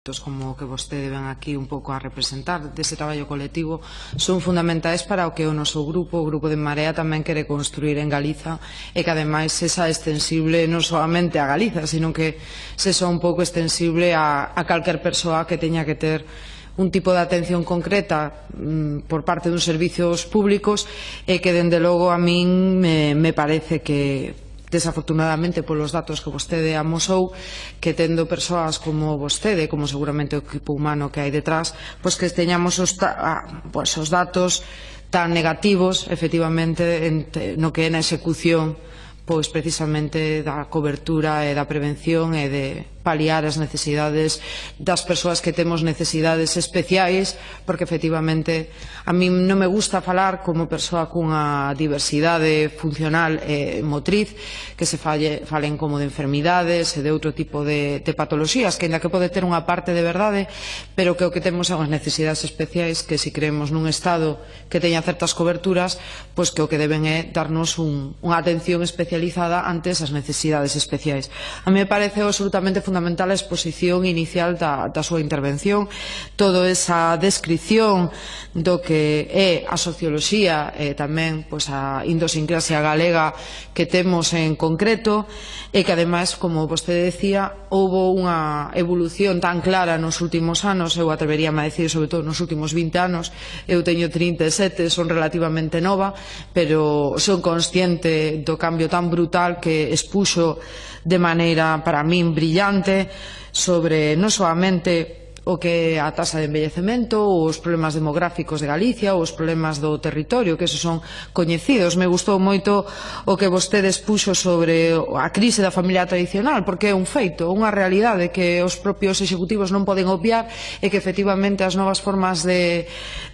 como que vostede ven aquí un pouco a representar dese traballo colectivo son fundamentais para o que o noso grupo, o Grupo de Marea, tamén quere construir en Galiza e que ademais sexa extensible non solamente a Galiza, sino que sexa un pouco extensible a calquer persoa que teña que ter un tipo de atención concreta por parte dos servizos públicos e que, dende logo, a min me parece que desafortunadamente polos datos que vostede amosou, que tendo persoas como vostede, como seguramente o equipo humano que hai detrás, pois que teñamos os datos tan negativos, efectivamente, no que é na execución pois precisamente da cobertura e da prevención e de paliar as necesidades das persoas que temos necesidades especiais, porque efectivamente a mí non me gusta falar como persoa cunha diversidade funcional e motriz, que se falen como de enfermidades e de outro tipo de patoloxías, que ainda que pode ter unha parte de verdade, pero que o que temos son as necesidades especiais, que se creemos nun Estado que teña certas coberturas, pois que o que deben é darnos unha atención especializada ante esas necesidades especiais. A mí me parece absolutamente fundamental a exposición inicial da súa intervención, toda esa descripción do que é a socioloxía e tamén a idiosincrasia galega que temos en concreto, e que ademais, como vostede decía, houbo unha evolución tan clara nos últimos anos, eu atreveríame a decir sobre todo nos últimos 20 anos, eu teño 37, son relativamente nova, pero son consciente do cambio tan brutal que expuxo de maneira, para min, brillante sobre non solamente o que é a taxa de envellecemento, os problemas demográficos de Galicia, os problemas do territorio, que esos son coñecidos. Me gustou moito o que vostede expuxo sobre a crise da familia tradicional, porque é un feito, unha realidade que os propios executivos non poden obviar, e que efectivamente as novas formas de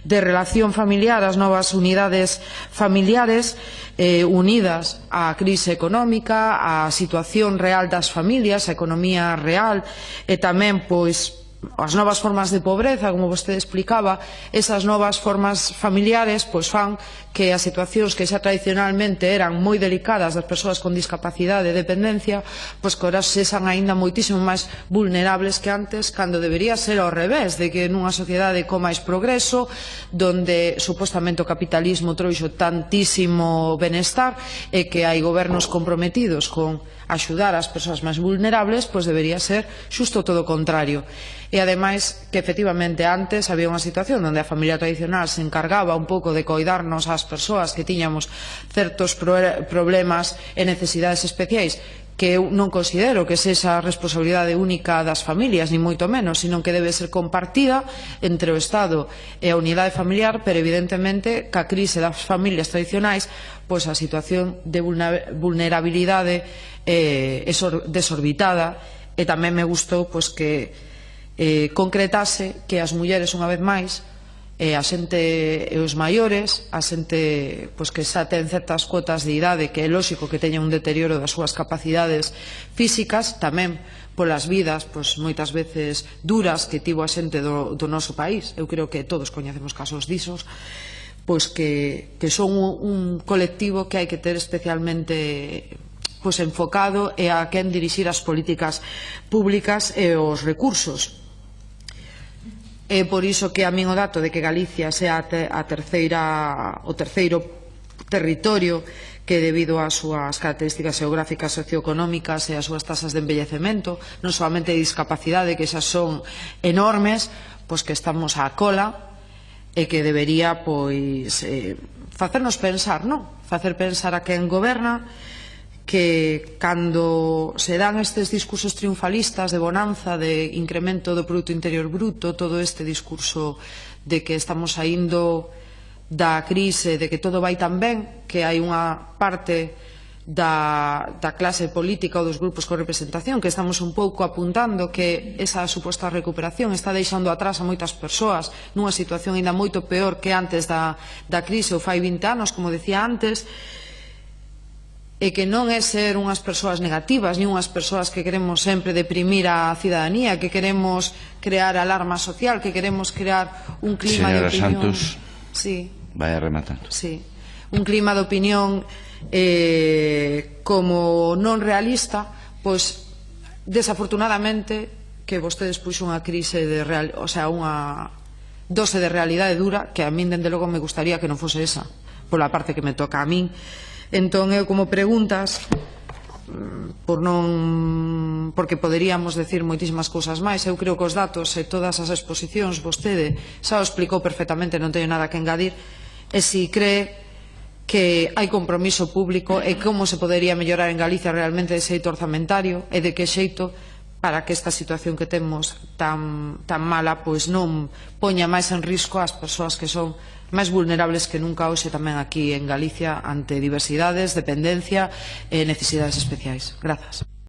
relación familiar, as novas unidades familiares unidas á crise económica, á situación real das familias, á economía real, e tamén, pois, as novas formas de pobreza, como vostede explicaba, esas novas formas familiares fan que as situacións que xa tradicionalmente eran moi delicadas das persoas con discapacidade e dependencia, que ahora sexan aínda moitísimo máis vulnerables que antes, cando debería ser ao revés, de que nunha sociedade con máis progreso, donde supostamente o capitalismo trouxo tantísimo benestar e que hai gobernos comprometidos con axudar as persoas máis vulnerables, pois debería ser xusto todo o contrario. E ademais que efectivamente antes había unha situación onde a familia tradicional se encargaba un pouco de coidarnos ás persoas que tiñamos certos problemas e necesidades especiais, que eu non considero que sexa a responsabilidade única das familias, ni moito menos, sino que debe ser compartida entre o Estado e a unidade familiar, pero evidentemente que a crise das familias tradicionais, pois a situación de vulnerabilidade é desorbitada, e tamén me gustou que concretase que as mulleres, unha vez máis, a xente e os maiores, a xente que xa ten certas cuotas de idade, que é lóxico que teña un deterioro das súas capacidades físicas, tamén polas vidas moitas veces duras que tivo a xente do noso país. Eu creo que todos coñecemos casos disos, que son un colectivo que hai que ter especialmente enfocado e a quen dirixir as políticas públicas e os recursos. É por iso que a min o dato de que Galicia sea o terceiro territorio que, debido ás súas características xeográficas, socioeconómicas e ás súas tasas de envellecemento, non solamente de discapacidade, que xa son enormes, que estamos á cola, e que debería facernos pensar, facer pensar a quen goberna, que cando se dan estes discursos triunfalistas de bonanza, de incremento do Produto Interior Bruto, todo este discurso de que estamos saindo da crise, de que todo vai tan ben, que hai unha parte da clase política ou dos grupos con representación que estamos un pouco apuntando que esa suposta recuperación está deixando atrás a moitas persoas nunha situación ainda moito peor que antes da crise ou fai 20 anos, como decía antes, e que non é ser unhas persoas negativas, nin unhas persoas que queremos sempre deprimir a cidadanía, que queremos crear alarma social, que queremos crear un clima de opinión... Señora Santos, vaya rematando. Sí, un clima de opinión como non realista, pois desafortunadamente que vostedes puxo unha crise de unha dose de realidade dura que a min, dende logo, me gustaría que non fose esa, pola parte que me toca a min. Entón, eu como preguntas, porque poderíamos decir moitísimas cousas máis, eu creo que os datos e todas as exposicións vostede xa o explicou perfectamente, non teño nada que engadir, e si cree que hai compromiso público e como se podería mellorar en Galicia realmente de xeito orzamentario e de que xeito para que esta situación que temos tan mala pois non poña máis en risco as persoas que son máis vulnerables que nunca hoxe tamén aquí en Galicia ante diversidades, dependencia e necesidades especiais. Grazas.